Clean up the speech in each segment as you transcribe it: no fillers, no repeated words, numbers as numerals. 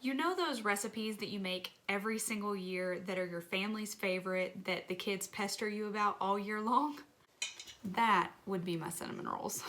You know those recipes that you make every single year that are your family's favorite that the kids pester you about all year long? That would be my cinnamon rolls.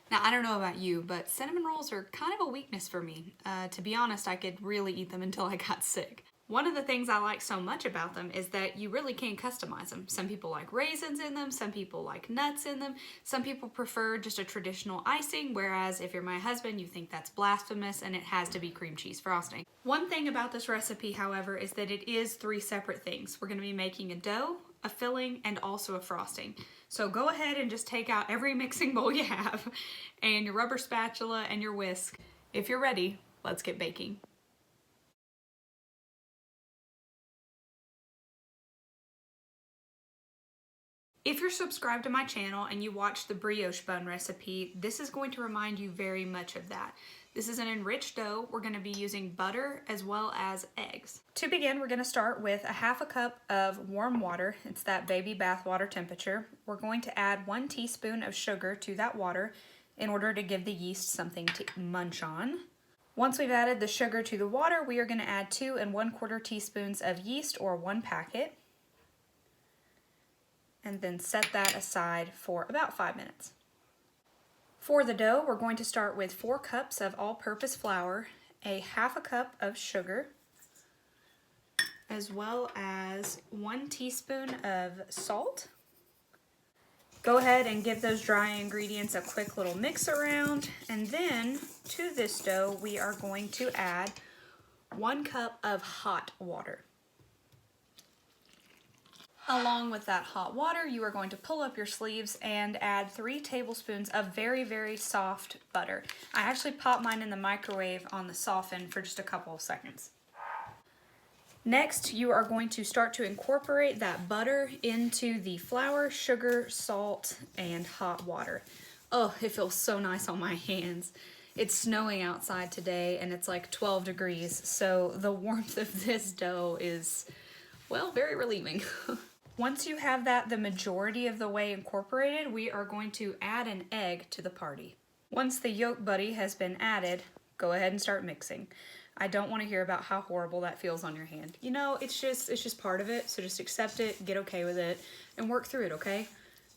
Now, I don't know about you, but cinnamon rolls are kind of a weakness for me. To be honest, I could really eat them until I got sick. One of the things I like so much about them is that you really can customize them. Some people like raisins in them, some people like nuts in them, some people prefer just a traditional icing, whereas if you're my husband, you think that's blasphemous and it has to be cream cheese frosting. One thing about this recipe, however, is that it is 3 separate things. We're going to be making a dough, a filling, and also a frosting. So go ahead and just take out every mixing bowl you have and your rubber spatula and your whisk. If you're ready, let's get baking. If you're subscribed to my channel and you watch the brioche bun recipe, this is going to remind you very much of that. This is an enriched dough. We're going to be using butter as well as eggs. To begin, we're going to start with a 1/2 cup of warm water. It's that baby bath water temperature. We're going to add 1 teaspoon of sugar to that water in order to give the yeast something to munch on. Once we've added the sugar to the water, we are going to add 2 1/4 teaspoons of yeast, or 1 packet. And then set that aside for about 5 minutes. For the dough, we're going to start with 4 cups of all-purpose flour, a 1/2 cup of sugar, as well as 1 teaspoon of salt. Go ahead and give those dry ingredients a quick little mix around, and then to this dough we are going to add 1 cup of hot water. Along with that hot water, you are going to pull up your sleeves and add 3 tablespoons of very, very soft butter. I actually popped mine in the microwave on the soften for just a couple of seconds. Next, you are going to start to incorporate that butter into the flour, sugar, salt, and hot water. Oh, it feels so nice on my hands. It's snowing outside today and it's like 12 degrees, so the warmth of this dough is, well, very relieving. Once you have that the majority of the way incorporated, we are going to add an egg to the party. Once the yolk buddy has been added, go ahead and start mixing. I don't want to hear about how horrible that feels on your hand. You know, it's just part of it, so just accept it, get okay with it, and work through it, okay?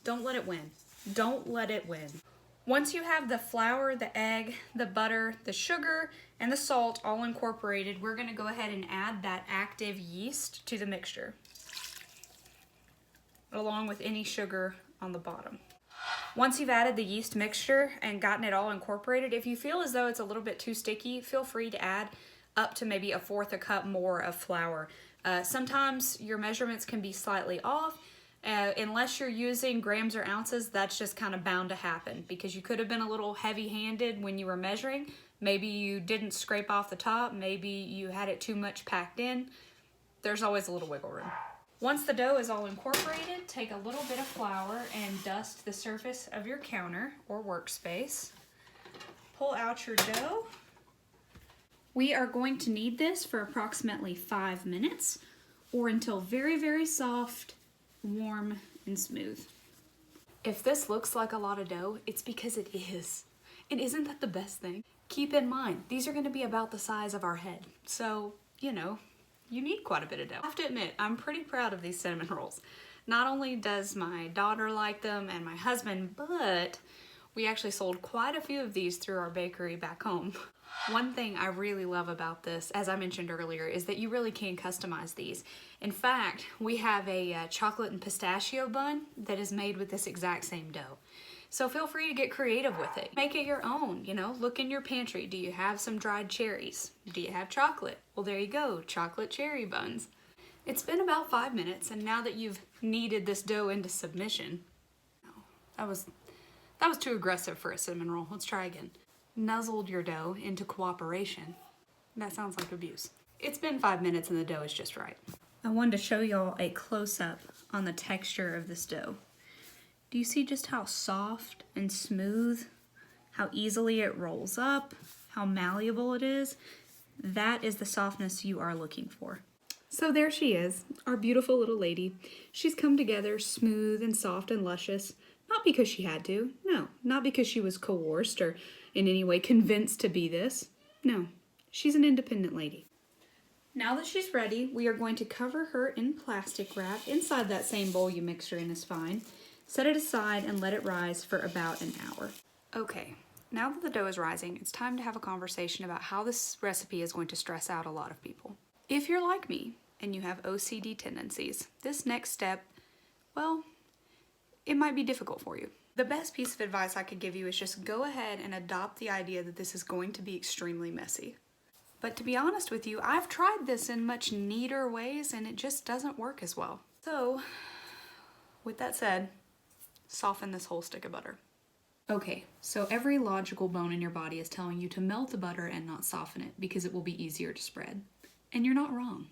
Don't let it win. Don't let it win. Once you have the flour, the egg, the butter, the sugar, and the salt all incorporated, we're going to go ahead and add that active yeast to the mixture, along with any sugar on the bottom. Once you've added the yeast mixture and gotten it all incorporated, if you feel as though it's a little bit too sticky, feel free to add up to maybe 1/4 cup more of flour. Sometimes your measurements can be slightly off. Unless you're using grams or ounces, that's just kind of bound to happen because you could have been a little heavy-handed when you were measuring. Maybe you didn't scrape off the top, maybe you had it too much packed in. There's always a little wiggle room. Once the dough is all incorporated, take a little bit of flour and dust the surface of your counter or workspace. Pull out your dough. We are going to knead this for approximately 5 minutes or until very, very soft, warm, and smooth. If this looks like a lot of dough, it's because it is. And isn't that the best thing? Keep in mind, these are going to be about the size of our head. So, you know, you need quite a bit of dough. I have to admit, I'm pretty proud of these cinnamon rolls. Not only does my daughter like them and my husband, but we actually sold quite a few of these through our bakery back home. One thing I really love about this, as I mentioned earlier, is that you really can customize these. In fact, we have a chocolate and pistachio bun that is made with this exact same dough. So feel free to get creative with it. Make it your own, you know, look in your pantry. Do you have some dried cherries? Do you have chocolate? Well, there you go, chocolate cherry buns. It's been about 5 minutes, and now that you've kneaded this dough into submission, that was too aggressive for a cinnamon roll. Let's try again. Nuzzled your dough into cooperation. That sounds like abuse. It's been 5 minutes and the dough is just right. I wanted to show y'all a close-up on the texture of this dough. Do you see just how soft and smooth, how easily it rolls up, how malleable it is? That is the softness you are looking for. So there she is, our beautiful little lady. She's come together smooth and soft and luscious, not because she had to, no, not because she was coerced or in any way convinced to be this. No, She's an independent lady. Now that she's ready, we are going to cover her in plastic wrap inside that same bowl you mixed her in is fine. Set it aside and let it rise for about an hour. Okay, now that the dough is rising, it's time to have a conversation about how this recipe is going to stress out a lot of people. If you're like me and you have OCD tendencies, this next step, well, it might be difficult for you. The best piece of advice I could give you is just go ahead and adopt the idea that this is going to be extremely messy. But to be honest with you, I've tried this in much neater ways and it just doesn't work as well. So, with that said, soften this whole stick of butter. Okay, so every logical bone in your body is telling you to melt the butter and not soften it because it will be easier to spread. And you're not wrong.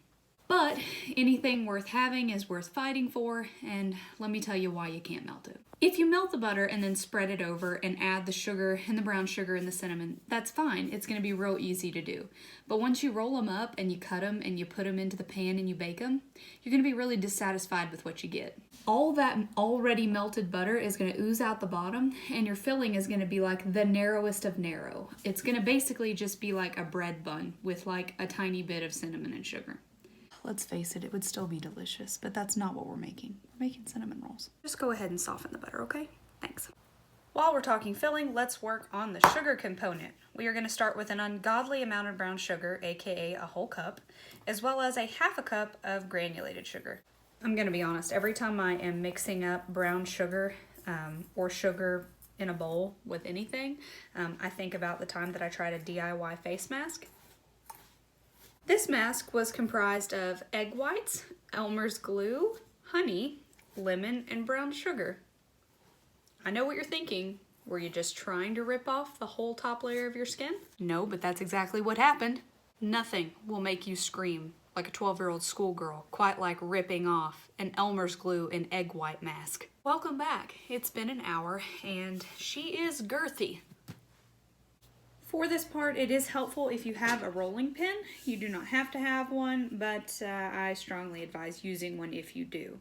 But anything worth having is worth fighting for, and let me tell you why you can't melt it. If you melt the butter and then spread it over and add the sugar and the brown sugar and the cinnamon, that's fine. It's going to be real easy to do. But once you roll them up and you cut them and you put them into the pan and you bake them, you're going to be really dissatisfied with what you get. All that already melted butter is going to ooze out the bottom, and your filling is going to be like the narrowest of narrow. It's going to basically just be like a bread bun with like a tiny bit of cinnamon and sugar. Let's face it, it would still be delicious, but that's not what we're making. We're making cinnamon rolls. Just go ahead and soften the butter, okay? Thanks. While we're talking filling, let's work on the sugar component. We are going to start with an ungodly amount of brown sugar, aka a whole cup, as well as a half a cup of granulated sugar. I'm going to be honest, every time I am mixing up brown sugar or sugar in a bowl with anything, I think about the time that I tried a DIY face mask. This mask was comprised of egg whites, Elmer's glue, honey, lemon, and brown sugar. I know what you're thinking. Were you just trying to rip off the whole top layer of your skin? No, but that's exactly what happened. Nothing will make you scream like a 12-year-old schoolgirl, quite like ripping off an Elmer's glue and egg white mask. Welcome back. It's been an hour, and she is girthy. For this part, it is helpful if you have a rolling pin. You do not have to have one, but I strongly advise using one if you do.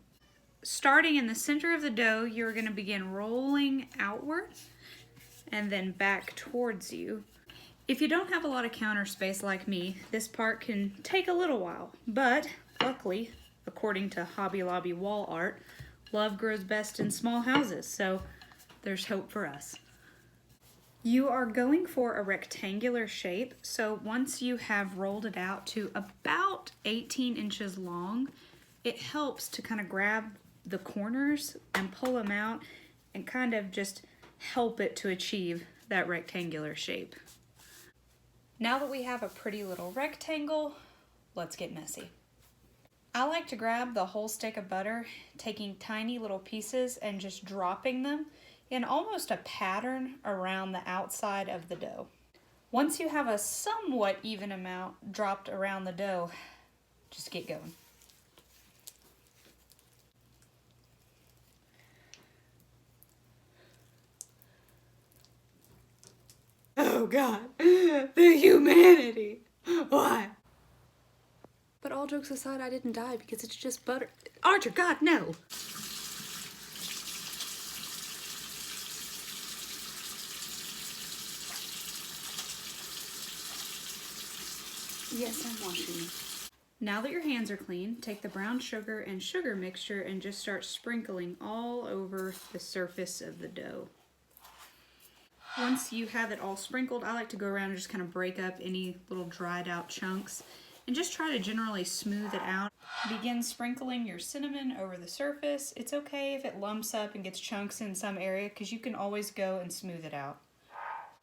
Starting in the center of the dough, you're going to begin rolling outward and then back towards you. If you don't have a lot of counter space like me, this part can take a little while, but luckily, according to Hobby Lobby wall art, love grows best in small houses, so there's hope for us. You are going for a rectangular shape, so once you have rolled it out to about 18 inches long, it helps to kind of grab the corners and pull them out and kind of just help it to achieve that rectangular shape. Now that we have a pretty little rectangle, let's get messy. I like to grab the whole stick of butter, taking tiny little pieces and just dropping them in almost a pattern around the outside of the dough. Once you have a somewhat even amount dropped around the dough, just get going. Oh God, the humanity. Why? But all jokes aside, I didn't die because it's just butter. Archer, God, no. Yes, I'm washing. Now that your hands are clean, take the brown sugar and sugar mixture and just start sprinkling all over the surface of the dough. Once you have it all sprinkled, I like to go around and just kind of break up any little dried out chunks and just try to generally smooth it out. Begin sprinkling your cinnamon over the surface. It's okay if it lumps up and gets chunks in some area because you can always go and smooth it out.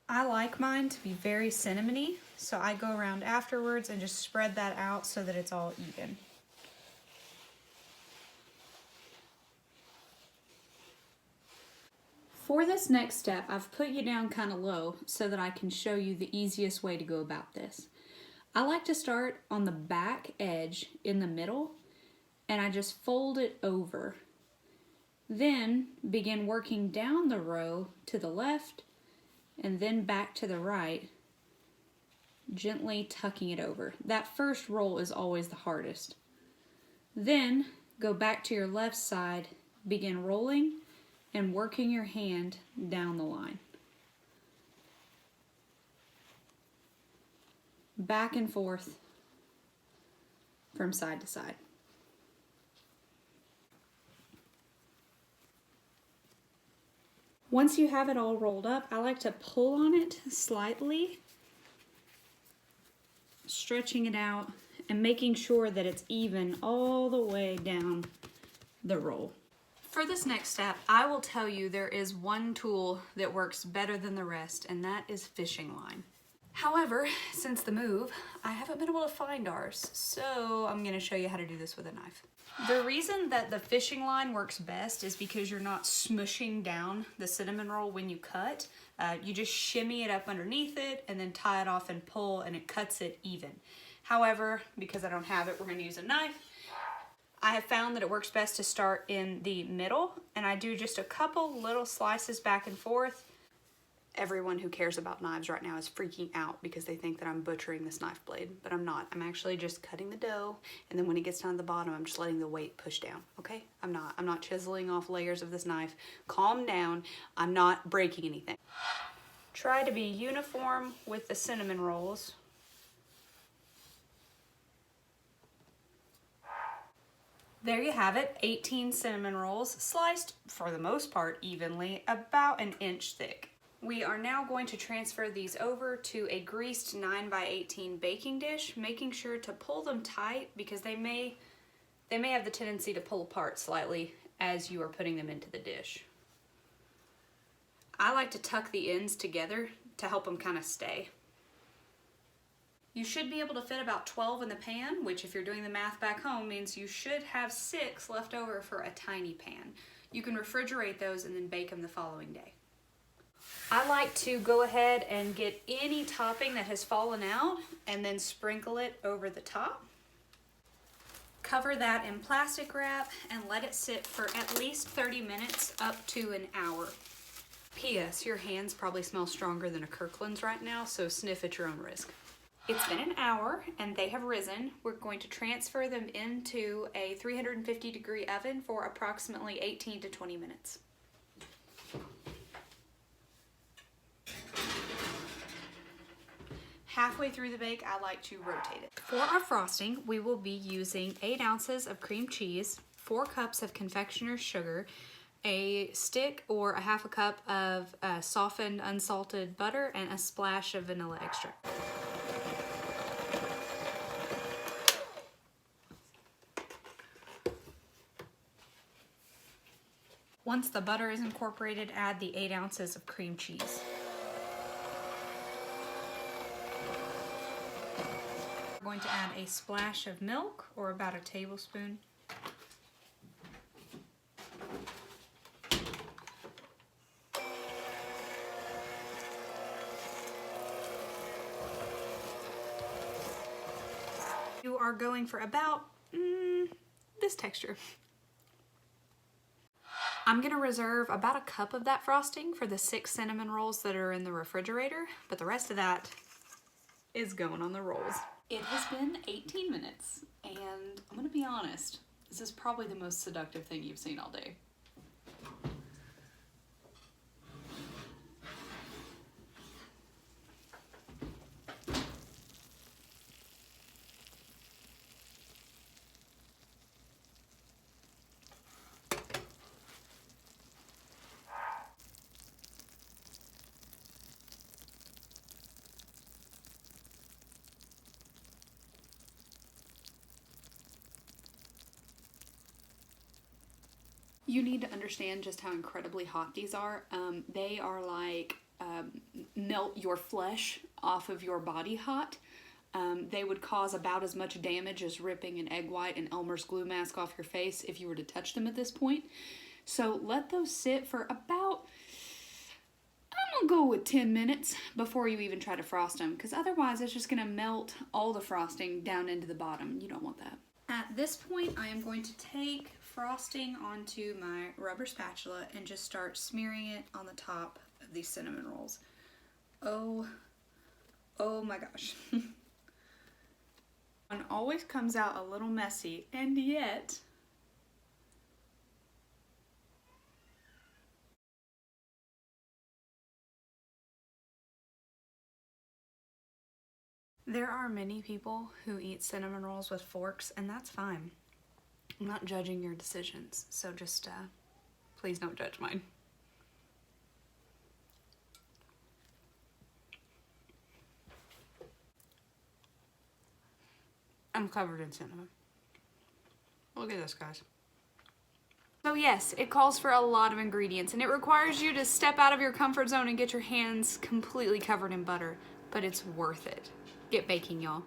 I like mine to be very cinnamony, so I go around afterwards and just spread that out so that it's all even. For this next step, I've put you down kind of low so that I can show you the easiest way to go about this. I like to start on the back edge in the middle, and I just fold it over. Then begin working down the row to the left and then back to the right, gently tucking it over. That first roll is always the hardest. Then go back to your left side, begin rolling and working your hand down the line. back and forth from side to side. Once you have it all rolled up, I like to pull on it slightly, stretching it out and making sure that it's even all the way down the roll. For this next step, I will tell you there is one tool that works better than the rest, and that is fishing line. However, since the move, I haven't been able to find ours, so I'm going to show you how to do this with a knife. The reason that the fishing line works best is because you're not smushing down the cinnamon roll when you cut. You just shimmy it up underneath it and then tie it off and pull, and it cuts it even. However, because I don't have it, we're going to use a knife. I have found that it works best to start in the middle, and I do just a couple little slices back and forth. Everyone who cares about knives right now is freaking out because they think that I'm butchering this knife blade, but I'm not. I'm actually just cutting the dough, and then when it gets down to the bottom, I'm just letting the weight push down, okay? I'm not chiseling off layers of this knife. Calm down. I'm not breaking anything. Try to be uniform with the cinnamon rolls. There you have it, 18 cinnamon rolls, sliced, for the most part, evenly, about an inch thick. We are now going to transfer these over to a greased 9x18 baking dish, making sure to pull them tight because they may have the tendency to pull apart slightly as you are putting them into the dish. I like to tuck the ends together to help them kind of stay. You should be able to fit about 12 in the pan, which if you're doing the math back home means you should have 6 left over for a tiny pan. You can refrigerate those and then bake them the following day. I like to go ahead and get any topping that has fallen out and then sprinkle it over the top. Cover that in plastic wrap and let it sit for at least 30 minutes up to an hour. P.S. Your hands probably smell stronger than a Kirkland's right now, so sniff at your own risk. It's been an hour and they have risen. We're going to transfer them into a 350-degree oven for approximately 18 to 20 minutes. Halfway through the bake, I like to rotate it. For our frosting, we will be using 8 ounces of cream cheese, 4 cups of confectioner's sugar, a stick or a half a cup of softened unsalted butter, and a splash of vanilla extract. Once the butter is incorporated, add the 8 ounces of cream cheese. We're going to add a splash of milk, or about a tablespoon. You are going for about this texture. I'm gonna reserve about a cup of that frosting for the 6 cinnamon rolls that are in the refrigerator, but the rest of that is going on the rolls. It has been 18 minutes, and I'm gonna be honest, this is probably the most seductive thing you've seen all day. You need to understand just how incredibly hot these are. They are like melt your flesh off of your body hot. They would cause about as much damage as ripping an egg white and Elmer's glue mask off your face if you were to touch them at this point. So let those sit for about, I'm gonna go with 10 minutes before you even try to frost them, because otherwise it's just gonna melt all the frosting down into the bottom. You don't want that. At this point, I am going to take frosting onto my rubber spatula and just start smearing it on the top of these cinnamon rolls. Oh my gosh. One always comes out a little messy, and yet There are many people who eat cinnamon rolls with forks, and that's fine. I'm not judging your decisions, so just please don't judge mine. I'm covered in cinnamon. Look at this, guys. So yes, it calls for a lot of ingredients, and it requires you to step out of your comfort zone and get your hands completely covered in butter, but it's worth it. Get baking, y'all.